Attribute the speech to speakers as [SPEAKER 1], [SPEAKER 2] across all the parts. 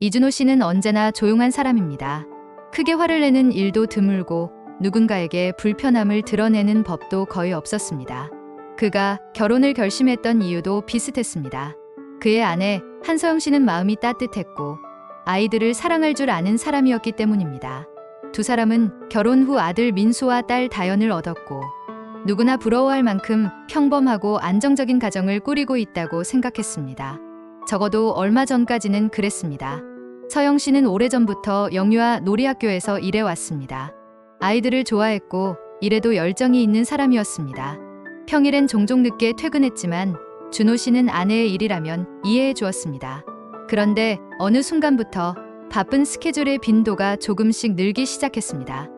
[SPEAKER 1] 이준호 씨는 언제나 조용한 사람입니다. 크게 화를 내는 일도 드물고 누군가에게 불편함을 드러내는 법도 거의 없었습니다. 그가 결혼을 결심했던 이유도 비슷했습니다. 그의 아내 한서영 씨는 마음이 따뜻했고 아이들을 사랑할 줄 아는 사람이었기 때문입니다. 두 사람은 결혼 후 아들 민수와 딸 다연을 얻었고 누구나 부러워할 만큼 평범하고 안정적인 가정을 꾸리고 있다고 생각했습니다. 적어도 얼마 전까지는 그랬습니다. 서영 씨는 오래전부터 영유아 놀이학교에서 일해왔습니다. 아이들을 좋아했고 일에도 열정이 있는 사람이었습니다. 평일엔 종종 늦게 퇴근했지만 준호 씨는 아내의 일이라면 이해해 주었습니다. 그런데 어느 순간부터 바쁜 스케줄의 빈도가 조금씩 늘기 시작했습니다.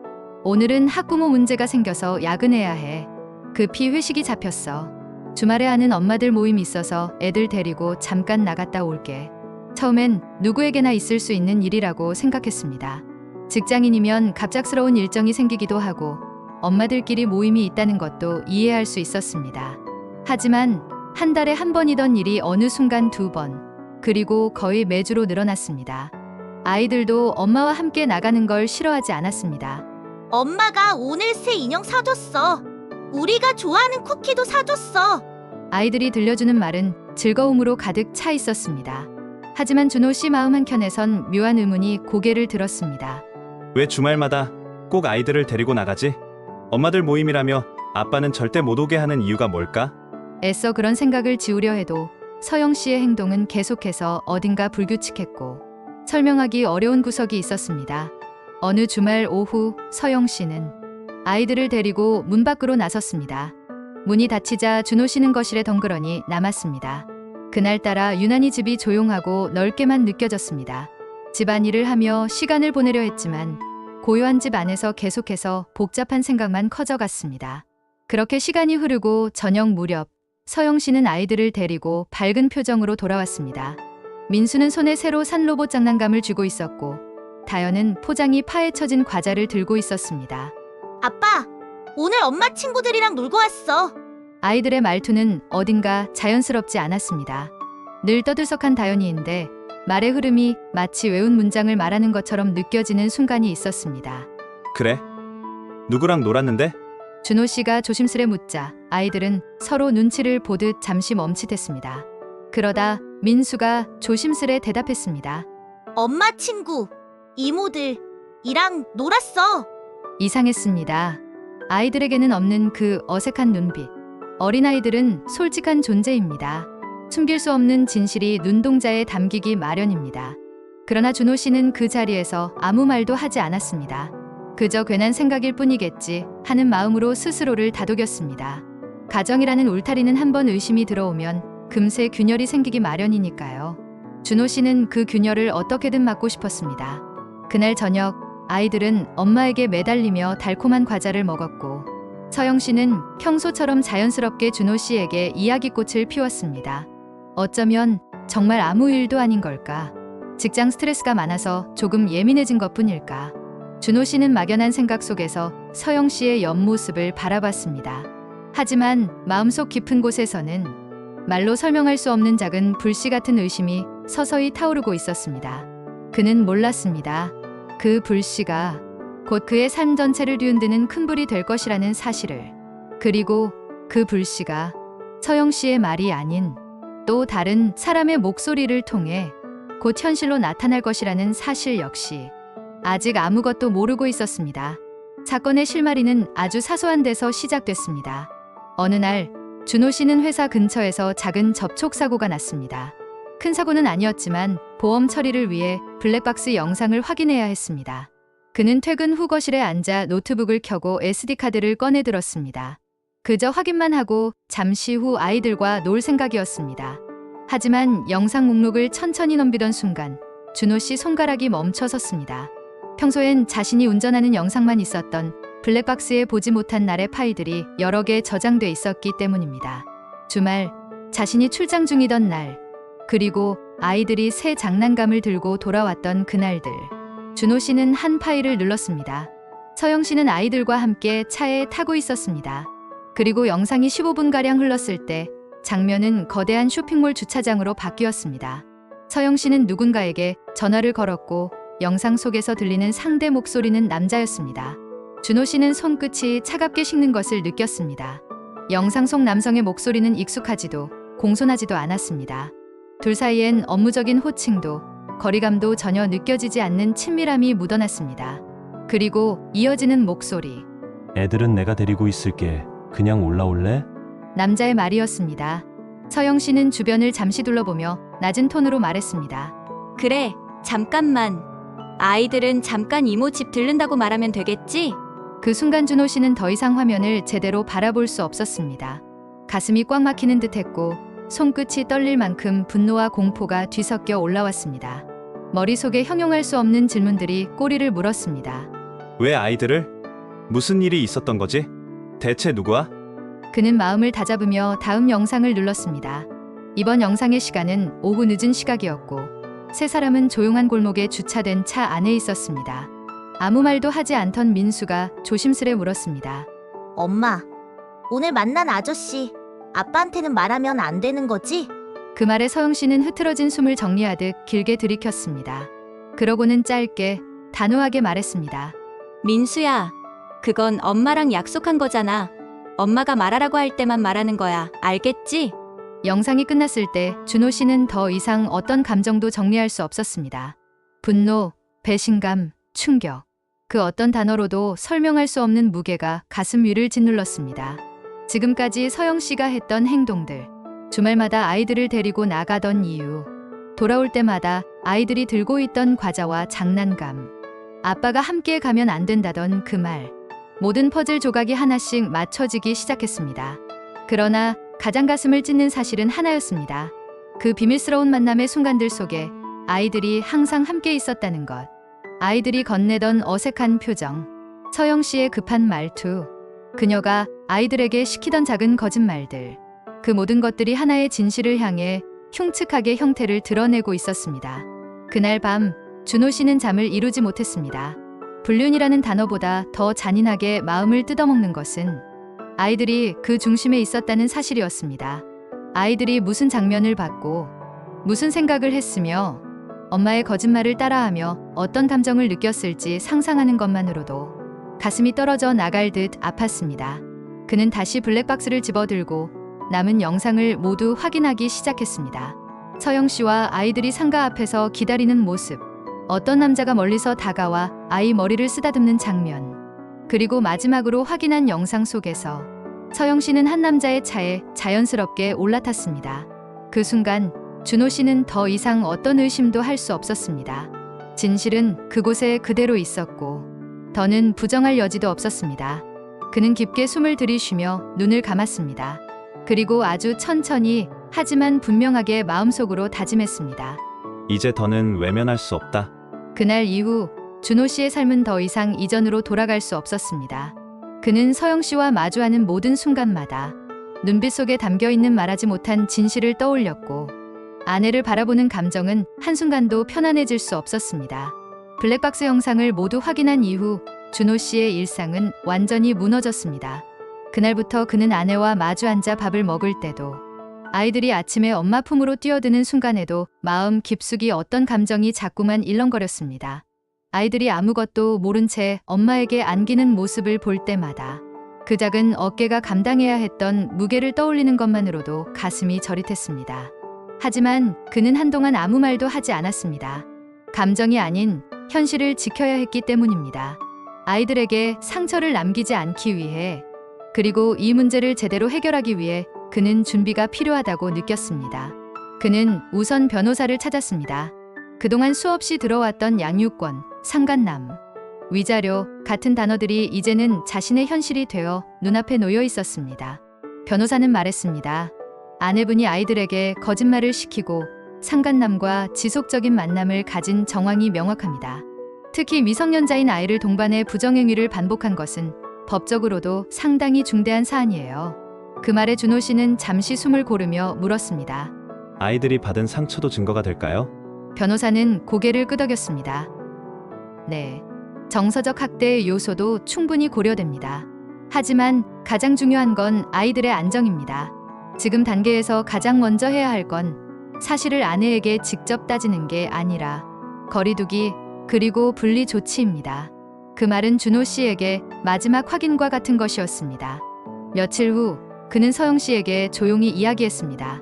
[SPEAKER 1] 오늘은 학부모 문제가 생겨서 야근해야 해. 급히 회식이 잡혔어. 주말에 하는 엄마들 모임이 있어서 애들 데리고 잠깐 나갔다 올게. 처음엔 누구에게나 있을 수 있는 일이라고 생각했습니다. 직장인이면 갑작스러운 일정이 생기기도 하고 엄마들끼리 모임이 있다는 것도 이해할 수 있었습니다. 하지만 한 달에 한 번이던 일이 어느 순간 2번, 그리고 거의 매주로 늘어났습니다. 아이들도 엄마와 함께 나가는 걸 싫어하지 않았습니다.
[SPEAKER 2] 엄마가 오늘 새 인형 사줬어. 우리가 좋아하는 쿠키도 사줬어.
[SPEAKER 1] 아이들이 들려주는 말은 즐거움으로 가득 차 있었습니다. 하지만 준호 씨 마음 한켠에선 묘한 의문이 고개를 들었습니다.
[SPEAKER 3] 왜 주말마다 꼭 아이들을 데리고 나가지? 엄마들 모임이라며 아빠는 절대 못 오게 하는 이유가 뭘까?
[SPEAKER 1] 애써 그런 생각을 지우려 해도 서영 씨의 행동은 계속해서 어딘가 불규칙했고 설명하기 어려운 구석이 있었습니다. 어느 주말 오후 서영 씨는 아이들을 데리고 문 밖으로 나섰습니다. 문이 닫히자 준호 씨는 거실에 덩그러니 남았습니다. 그날따라 유난히 집이 조용하고 넓게만 느껴졌습니다. 집안일을 하며 시간을 보내려 했지만 고요한 집 안에서 계속해서 복잡한 생각만 커져갔습니다. 그렇게 시간이 흐르고 저녁 무렵 서영 씨는 아이들을 데리고 밝은 표정으로 돌아왔습니다. 민수는 손에 새로 산 로봇 장난감을 쥐고 있었고 다연은 포장이 파헤쳐진 과자를 들고 있었습니다.
[SPEAKER 2] 아빠, 오늘 엄마 친구들이랑 놀고 왔어.
[SPEAKER 1] 아이들의 말투는 어딘가 자연스럽지 않았습니다. 늘 떠들썩한 다연이인데 말의 흐름이 마치 외운 문장을 말하는 것처럼 느껴지는 순간이 있었습니다.
[SPEAKER 3] 그래? 누구랑 놀았는데?
[SPEAKER 1] 준호 씨가 조심스레 묻자 아이들은 서로 눈치를 보듯 잠시 멈칫했습니다. 그러다 민수가 조심스레 대답했습니다.
[SPEAKER 2] 엄마 친구, 이모들이랑 놀았어.
[SPEAKER 1] 이상했습니다. 아이들에게는 없는 그 어색한 눈빛. 어린아이들은 솔직한 존재입니다. 숨길 수 없는 진실이 눈동자에 담기기 마련입니다. 그러나 준호 씨는 그 자리에서 아무 말도 하지 않았습니다. 그저 괜한 생각일 뿐이겠지 하는 마음으로 스스로를 다독였습니다. 가정이라는 울타리는 한번 의심이 들어오면 금세 균열이 생기기 마련이니까요. 준호 씨는 그 균열을 어떻게든 막고 싶었습니다. 그날 저녁 아이들은 엄마에게 매달리며 달콤한 과자를 먹었고 서영 씨는 평소처럼 자연스럽게 준호 씨에게 이야기꽃을 피웠습니다. 어쩌면 정말 아무 일도 아닌 걸까? 직장 스트레스가 많아서 조금 예민해진 것뿐일까? 준호 씨는 막연한 생각 속에서 서영 씨의 옆모습을 바라봤습니다. 하지만 마음속 깊은 곳에서는 말로 설명할 수 없는 작은 불씨 같은 의심이 서서히 타오르고 있었습니다. 그는 몰랐습니다. 그 불씨가 곧 그의 삶 전체를 뒤흔드는 큰 불이 될 것이라는 사실을. 그리고 그 불씨가 서영 씨의 말이 아닌 또 다른 사람의 목소리를 통해 곧 현실로 나타날 것이라는 사실 역시 아직 아무것도 모르고 있었습니다. 사건의 실마리는 아주 사소한 데서 시작됐습니다. 어느 날 준호 씨는 회사 근처에서 작은 접촉사고가 났습니다. 큰 사고는 아니었지만 보험 처리를 위해 블랙박스 영상을 확인해야 했습니다. 그는 퇴근 후 거실에 앉아 노트북을 켜고 SD카드를 꺼내 들었습니다. 그저 확인만 하고 잠시 후 아이들과 놀 생각이었습니다. 하지만 영상 목록을 천천히 넘기던 순간 준호 씨 손가락이 멈춰섰습니다. 평소엔 자신이 운전하는 영상만 있었던 블랙박스에 보지 못한 날의 파일들이 여러 개 저장돼 있었기 때문입니다. 주말, 자신이 출장 중이던 날, 그리고 아이들이 새 장난감을 들고 돌아왔던 그날들. 준호 씨는 한 파일을 눌렀습니다. 서영 씨는 아이들과 함께 차에 타고 있었습니다. 그리고 영상이 15분가량 흘렀을 때 장면은 거대한 쇼핑몰 주차장으로 바뀌었습니다. 서영 씨는 누군가에게 전화를 걸었고 영상 속에서 들리는 상대 목소리는 남자였습니다. 준호 씨는 손끝이 차갑게 식는 것을 느꼈습니다. 영상 속 남성의 목소리는 익숙하지도 공손하지도 않았습니다. 둘 사이엔 업무적인 호칭도 거리감도 전혀 느껴지지 않는 친밀함이 묻어났습니다. 그리고 이어지는 목소리.
[SPEAKER 4] 애들은 내가 데리고 있을게. 그냥 올라올래?
[SPEAKER 1] 남자의 말이었습니다. 서영 씨는 주변을 잠시 둘러보며 낮은 톤으로 말했습니다.
[SPEAKER 2] 그래, 잠깐만. 아이들은 잠깐 이모 집 들른다고 말하면 되겠지?
[SPEAKER 1] 그 순간 준호 씨는 더 이상 화면을 제대로 바라볼 수 없었습니다. 가슴이 꽉 막히는 듯했고 손끝이 떨릴 만큼 분노와 공포가 뒤섞여 올라왔습니다. 머릿속에 형용할 수 없는 질문들이 꼬리를 물었습니다.
[SPEAKER 3] 왜 아이들을? 무슨 일이 있었던 거지? 대체 누구야?
[SPEAKER 1] 그는 마음을 다잡으며 다음 영상을 눌렀습니다. 이번 영상의 시간은 오후 늦은 시각이었고 세 사람은 조용한 골목에 주차된 차 안에 있었습니다. 아무 말도 하지 않던 민수가 조심스레 물었습니다.
[SPEAKER 2] 엄마, 오늘 만난 아저씨, 아빠한테는 말하면 안 되는 거지?
[SPEAKER 1] 그 말에 서영 씨는 흐트러진 숨을 정리하듯 길게 들이켰습니다. 그러고는 짧게 단호하게 말했습니다.
[SPEAKER 2] 민수야, 그건 엄마랑 약속한 거잖아. 엄마가 말하라고 할 때만 말하는 거야. 알겠지?
[SPEAKER 1] 영상이 끝났을 때 준호 씨는 더 이상 어떤 감정도 정리할 수 없었습니다. 분노, 배신감, 충격. 그 어떤 단어로도 설명할 수 없는 무게가 가슴 위를 짓눌렀습니다. 지금까지 서영 씨가 했던 행동들, 주말마다 아이들을 데리고 나가던 이유, 돌아올 때마다 아이들이 들고 있던 과자와 장난감, 아빠가 함께 가면 안 된다던 그 말, 모든 퍼즐 조각이 하나씩 맞춰지기 시작했습니다. 그러나 가장 가슴을 찢는 사실은 하나였습니다. 그 비밀스러운 만남의 순간들 속에 아이들이 항상 함께 있었다는 것. 아이들이 건네던 어색한 표정, 서영 씨의 급한 말투, 그녀가 아이들에게 시키던 작은 거짓말들, 그 모든 것들이 하나의 진실을 향해 흉측하게 형태를 드러내고 있었습니다. 그날 밤 준호 씨는 잠을 이루지 못했습니다. 불륜이라는 단어보다 더 잔인하게 마음을 뜯어먹는 것은 아이들이 그 중심에 있었다는 사실이었습니다. 아이들이 무슨 장면을 봤고 무슨 생각을 했으며 엄마의 거짓말을 따라하며 어떤 감정을 느꼈을지 상상하는 것만으로도 가슴이 떨어져 나갈 듯 아팠습니다. 그는 다시 블랙박스를 집어들고 남은 영상을 모두 확인하기 시작했습니다. 서영 씨와 아이들이 상가 앞에서 기다리는 모습, 어떤 남자가 멀리서 다가와 아이 머리를 쓰다듬는 장면, 그리고 마지막으로 확인한 영상 속에서 서영 씨는 한 남자의 차에 자연스럽게 올라탔습니다. 그 순간 준호 씨는 더 이상 어떤 의심도 할 수 없었습니다. 진실은 그곳에 그대로 있었고 더는 부정할 여지도 없었습니다. 그는 깊게 숨을 들이쉬며 눈을 감았습니다. 그리고 아주 천천히 하지만 분명하게 마음속으로 다짐했습니다.
[SPEAKER 3] 이제 더는 외면할 수 없다.
[SPEAKER 1] 그날 이후 준호 씨의 삶은 더 이상 이전으로 돌아갈 수 없었습니다. 그는 서영 씨와 마주하는 모든 순간마다 눈빛 속에 담겨있는 말하지 못한 진실을 떠올렸고 아내를 바라보는 감정은 한순간도 편안해질 수 없었습니다. 블랙박스 영상을 모두 확인한 이후 준호 씨의 일상은 완전히 무너졌습니다. 그날부터 그는 아내와 마주 앉아 밥을 먹을 때도 아이들이 아침에 엄마 품으로 뛰어드는 순간에도 마음 깊숙이 어떤 감정이 자꾸만 일렁거렸습니다. 아이들이 아무것도 모른 채 엄마에게 안기는 모습을 볼 때마다 그 작은 어깨가 감당해야 했던 무게를 떠올리는 것만으로도 가슴이 저릿했습니다. 하지만 그는 한동안 아무 말도 하지 않았습니다. 감정이 아닌 현실을 지켜야 했기 때문입니다. 아이들에게 상처를 남기지 않기 위해, 그리고 이 문제를 제대로 해결하기 위해 그는 준비가 필요하다고 느꼈습니다. 그는 우선 변호사를 찾았습니다. 그동안 수없이 들어왔던 양육권, 상간남, 위자료 같은 단어들이 이제는 자신의 현실이 되어 눈앞에 놓여 있었습니다. 변호사는 말했습니다. 아내분이 아이들에게 거짓말을 시키고 상간남과 지속적인 만남을 가진 정황이 명확합니다. 특히 미성년자인 아이를 동반해 부정행위를 반복한 것은 법적으로도 상당히 중대한 사안이에요. 그 말에 준호 씨는 잠시 숨을 고르며 물었습니다.
[SPEAKER 3] 아이들이 받은 상처도 증거가 될까요?
[SPEAKER 1] 변호사는 고개를 끄덕였습니다. 네, 정서적 학대의 요소도 충분히 고려됩니다. 하지만 가장 중요한 건 아이들의 안정입니다. 지금 단계에서 가장 먼저 해야 할 건 사실을 아내에게 직접 따지는 게 아니라 거리두기 그리고 분리 조치입니다. 그 말은 준호 씨에게 마지막 확인과 같은 것이었습니다. 며칠 후 그는 서영 씨에게 조용히 이야기했습니다.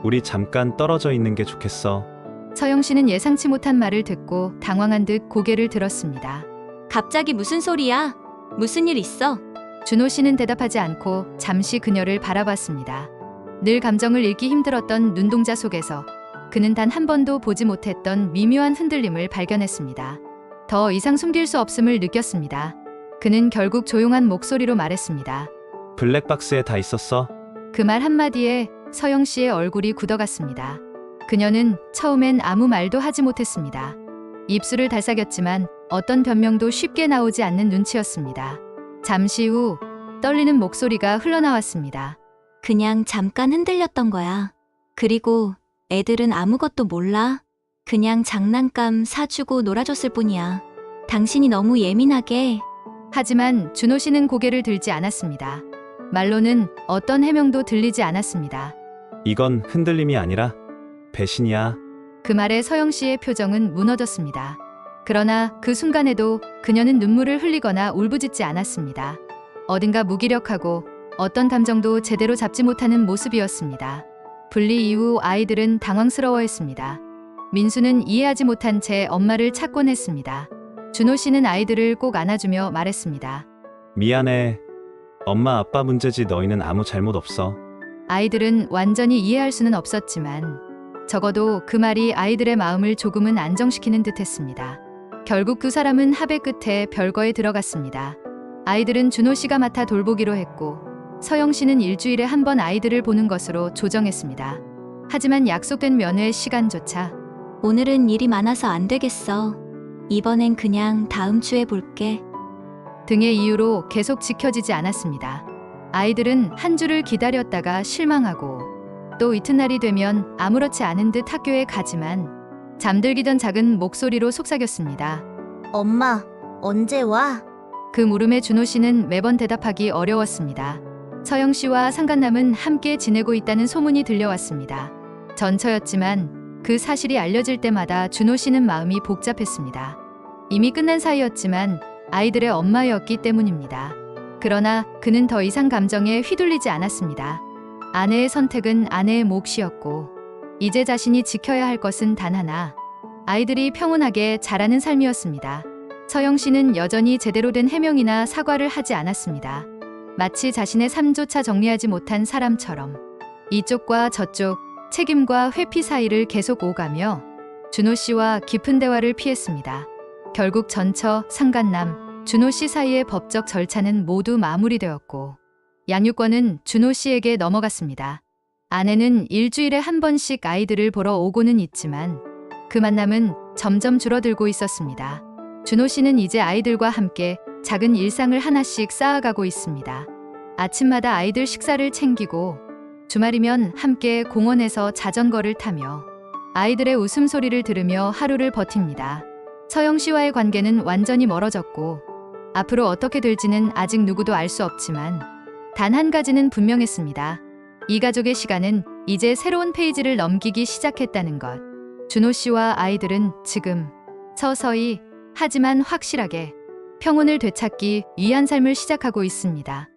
[SPEAKER 3] 우리 잠깐 떨어져 있는 게 좋겠어.
[SPEAKER 1] 서영 씨는 예상치 못한 말을 듣고 당황한 듯 고개를 들었습니다.
[SPEAKER 2] 갑자기 무슨 소리야? 무슨 일 있어?
[SPEAKER 1] 준호 씨는 대답하지 않고 잠시 그녀를 바라봤습니다. 늘 감정을 읽기 힘들었던 눈동자 속에서 그는 단 한 번도 보지 못했던 미묘한 흔들림을 발견했습니다. 더 이상 숨길 수 없음을 느꼈습니다. 그는 결국 조용한 목소리로 말했습니다.
[SPEAKER 3] 블랙박스에 다 있었어?
[SPEAKER 1] 그 말 한마디에 서영 씨의 얼굴이 굳어갔습니다. 그녀는 처음엔 아무 말도 하지 못했습니다. 입술을 달싹였지만 어떤 변명도 쉽게 나오지 않는 눈치였습니다. 잠시 후 떨리는 목소리가 흘러나왔습니다.
[SPEAKER 2] 그냥 잠깐 흔들렸던 거야. 그리고 애들은 아무것도 몰라. 그냥 장난감 사주고 놀아줬을 뿐이야. 당신이 너무 예민하게.
[SPEAKER 1] 하지만 준호 씨는 고개를 들지 않았습니다. 말로는 어떤 해명도 들리지 않았습니다.
[SPEAKER 3] 이건 흔들림이 아니라 배신이야.
[SPEAKER 1] 그 말에 서영 씨의 표정은 무너졌습니다. 그러나 그 순간에도 그녀는 눈물을 흘리거나 울부짖지 않았습니다. 어딘가 무기력하고 어떤 감정도 제대로 잡지 못하는 모습이었습니다. 분리 이후 아이들은 당황스러워했습니다. 민수는 이해하지 못한 채 엄마를 찾곤 했습니다. 준호 씨는 아이들을 꼭 안아주며 말했습니다.
[SPEAKER 3] 미안해. 엄마 아빠 문제지 너희는 아무 잘못 없어.
[SPEAKER 1] 아이들은 완전히 이해할 수는 없었지만 적어도 그 말이 아이들의 마음을 조금은 안정시키는 듯했습니다. 결국 두 사람은 합의 끝에 별거에 들어갔습니다. 아이들은 준호 씨가 맡아 돌보기로 했고 서영 씨는 일주일에 한 번 아이들을 보는 것으로 조정했습니다. 하지만 약속된 면회 시간조차
[SPEAKER 2] 오늘은 일이 많아서 안 되겠어. 이번엔 그냥 다음 주에 볼게.
[SPEAKER 1] 등의 이유로 계속 지켜지지 않았습니다. 아이들은 한 주를 기다렸다가 실망하고 또 이튿날이 되면 아무렇지 않은 듯 학교에 가지만 잠들기 전 작은 목소리로 속삭였습니다.
[SPEAKER 5] 엄마, 언제 와?
[SPEAKER 1] 그 물음에 준호 씨는 매번 대답하기 어려웠습니다. 서영 씨와 상간남은 함께 지내고 있다는 소문이 들려왔습니다. 전처였지만 그 사실이 알려질 때마다 준호 씨는 마음이 복잡했습니다. 이미 끝난 사이였지만 아이들의 엄마였기 때문입니다. 그러나 그는 더 이상 감정에 휘둘리지 않았습니다. 아내의 선택은 아내의 몫이었고 이제 자신이 지켜야 할 것은 단 하나, 아이들이 평온하게 자라는 삶이었습니다. 서영 씨는 여전히 제대로 된 해명이나 사과를 하지 않았습니다. 마치 자신의 삶조차 정리하지 못한 사람처럼 이쪽과 저쪽, 책임과 회피 사이를 계속 오가며 준호 씨와 깊은 대화를 피했습니다. 결국 전처, 상간남, 준호 씨 사이의 법적 절차는 모두 마무리되었고 양육권은 준호 씨에게 넘어갔습니다. 아내는 일주일에 한 번씩 아이들을 보러 오고는 있지만 그 만남은 점점 줄어들고 있었습니다. 준호 씨는 이제 아이들과 함께 작은 일상을 하나씩 쌓아가고 있습니다. 아침마다 아이들 식사를 챙기고 주말이면 함께 공원에서 자전거를 타며 아이들의 웃음소리를 들으며 하루를 버팁니다. 서영 씨와의 관계는 완전히 멀어졌고 앞으로 어떻게 될지는 아직 누구도 알 수 없지만 단 한 가지는 분명했습니다. 이 가족의 시간은 이제 새로운 페이지를 넘기기 시작했다는 것. 준호 씨와 아이들은 지금 서서히 하지만 확실하게 평온을 되찾기 위한 삶을 시작하고 있습니다.